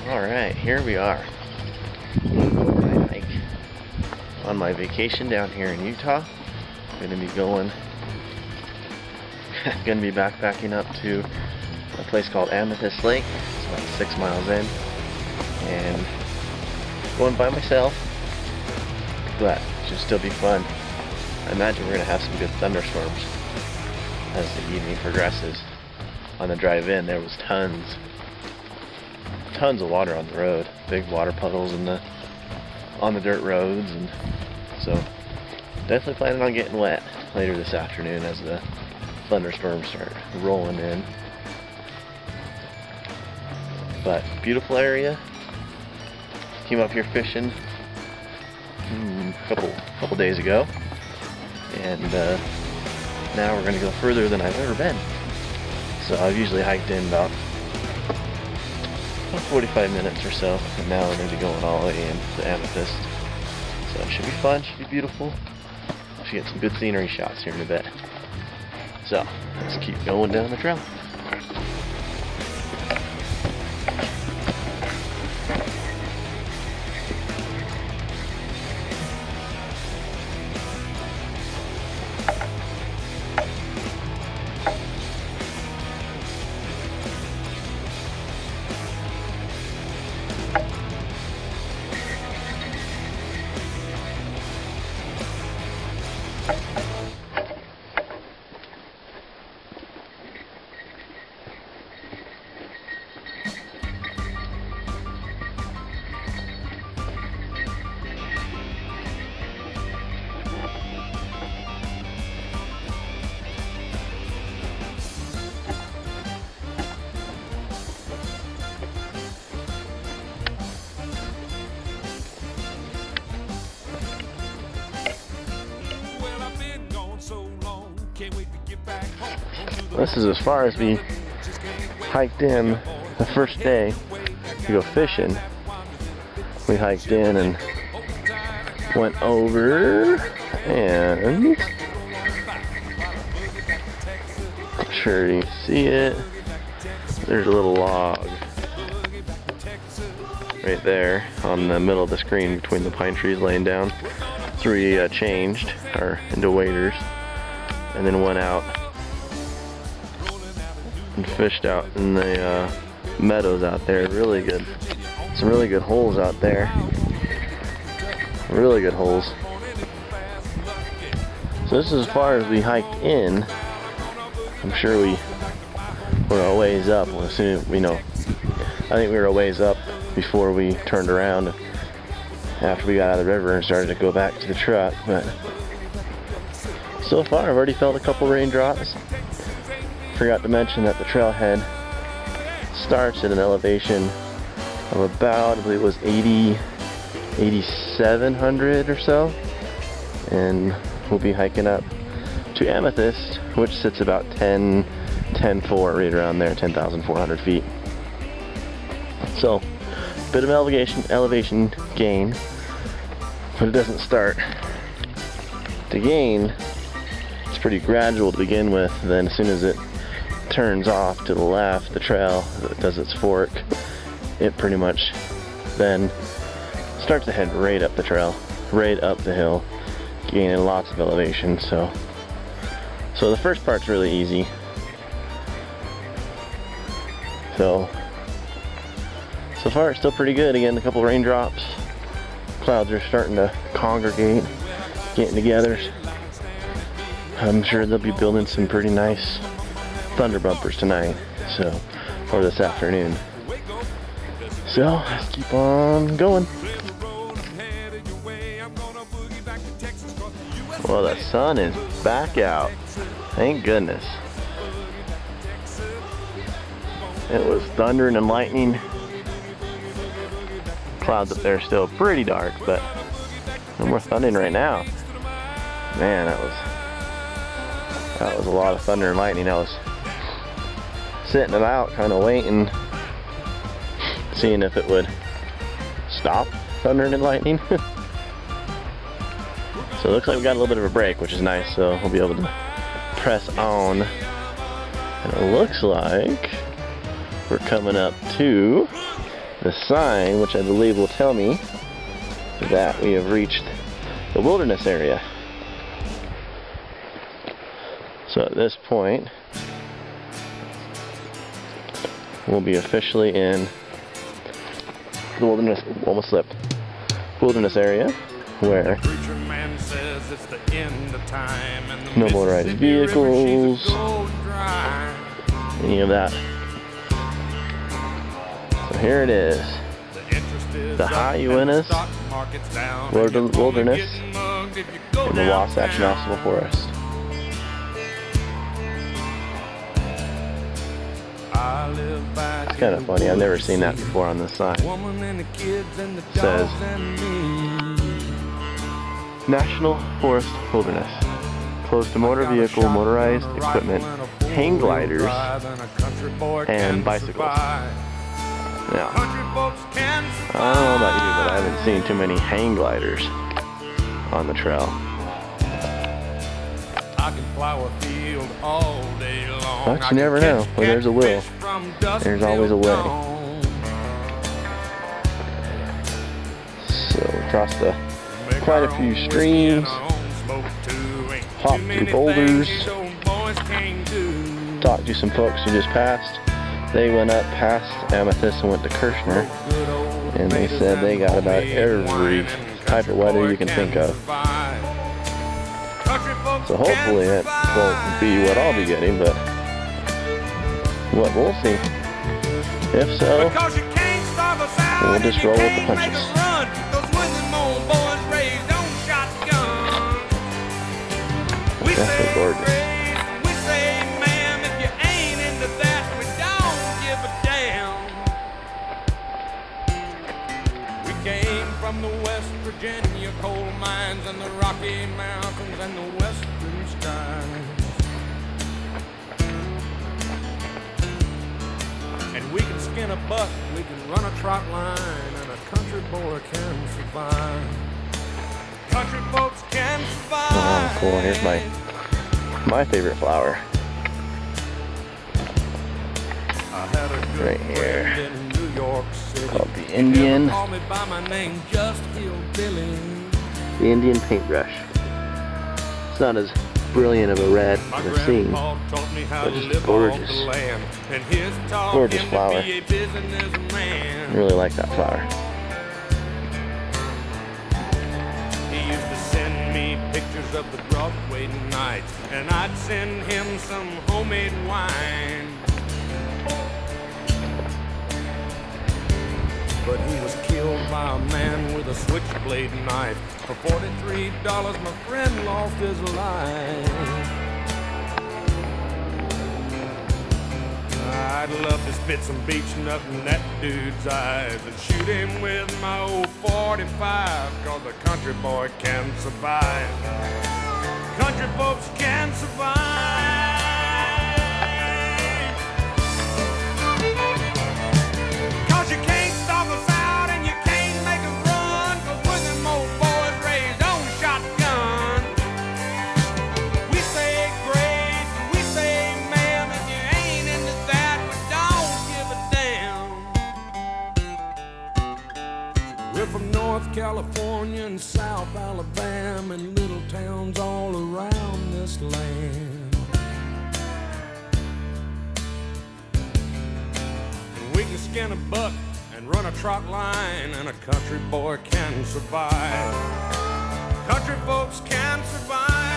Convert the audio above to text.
Alright, here we are. My hike on my vacation down here in Utah. Gonna be going, gonna be backpacking up to a place called Amethyst Lake. It's about 6 miles in. And going by myself, but it should still be fun. I imagine we're gonna have some good thunderstorms as the evening progresses. On the drive in, there was tons of water on the road, big water puddles on the dirt roads, and so definitely planning on getting wet later this afternoon as the thunderstorms start rolling in. But beautiful area. Came up here fishing a couple days ago, and now we're going to go further than I've ever been. So I've usually hiked in about 45 minutes or so, and now we're going to be going all the way in to Amethyst. So it should be fun, should be beautiful. Should get some good scenery shots here in a bit. So let's keep going down the trail. This is as far as we hiked in the first day to go fishing. We hiked in and went over, and I'm sure you can see it. There's a little log right there on the middle of the screen between the pine trees laying down. So we changed into waders and then went out and fished out in the meadows out there. Really good, some really good holes out there. Really good holes. So this is as far as we hiked in. I'm sure we were a ways up. Well, soon, I think we were a ways up before we turned around after we got out of the river and started to go back to the truck. But so far, I've already felt a couple raindrops. Forgot to mention that the trailhead starts at an elevation of about, I believe it was 8,700 or so, and we'll be hiking up to Amethyst, which sits about 10,400, right around there, 10,400 feet. So, bit of elevation gain, but it doesn't start to gain. It's pretty gradual to begin with. Then as soon as it turns off to the left, the trail does its fork, it pretty much then starts to head right up the trail, right up the hill, gaining lots of elevation. So the first part's really easy. So far it's still pretty good. Again, a couple raindrops, clouds are starting to congregate, getting together. I'm sure they'll be building some pretty nice thunder bumpers tonight, or this afternoon. So let's keep on going. Well, the sun is back out. Thank goodness. It was thundering and lightning. Clouds up there still pretty dark, but no more thundering right now. Man, that was a lot of thunder and lightning. I was sitting about kind of waiting, seeing if it would stop thundering and lightning. So it looks like we got a little bit of a break, which is nice, so we'll be able to press on. And it looks like we're coming up to the sign, which I believe will tell me that we have reached the wilderness area. So at this point, we'll be officially in the wilderness, almost slipped, wilderness area, where no motorized vehicles, any of that. So here it is, the Utah Uinta wilderness in the Wasatch National Forest. It's kind of funny, I've never seen that before on this sign. It says National Forest Wilderness, closed to motor vehicle, motorized equipment, hang gliders, and bicycles. Now, I don't know about you, but I haven't seen too many hang gliders on the trail. But you never know. Where there's a will, there's always a way. So we crossed quite a few streams, hopped through boulders, talked to some folks who just passed. They went up past Amethyst and went to Kirshner, and they said they got about every type of weather you can think of. So hopefully that won't be what I'll be getting, but we'll see. If so, we'll just roll with the punches. Definitely gorgeous. From the West Virginia coal mines and the Rocky Mountains and the western skies, and we can skin a buck, we can run a trot line, and a country boy can survive. Country folks can survive. Oh, cool. Here's my favorite flower. Right here. Called the Indian. The Indian paintbrush. It's not as brilliant of a red as I've seen, but just gorgeous. Gorgeous flower. I really like that flower. He used to send me pictures of the Broadway nights, and I'd send him some homemade wine. But he was killed by a man with a switchblade knife. For $43, my friend lost his life. I'd love to spit some beach nut in that dude's eyes and shoot him with my old 45, cause a country boy can survive. Country folks can survive. Cause you can't stop us out and you can't make us run, cause we're them old boys raised on shotgun. We say grace, we say ma'am, if you ain't into that, we don't give a damn. We're from North California and South Alabama and little towns all around this land. We can skin a buck and run a trot line, and a country boy can survive. Country folks can survive.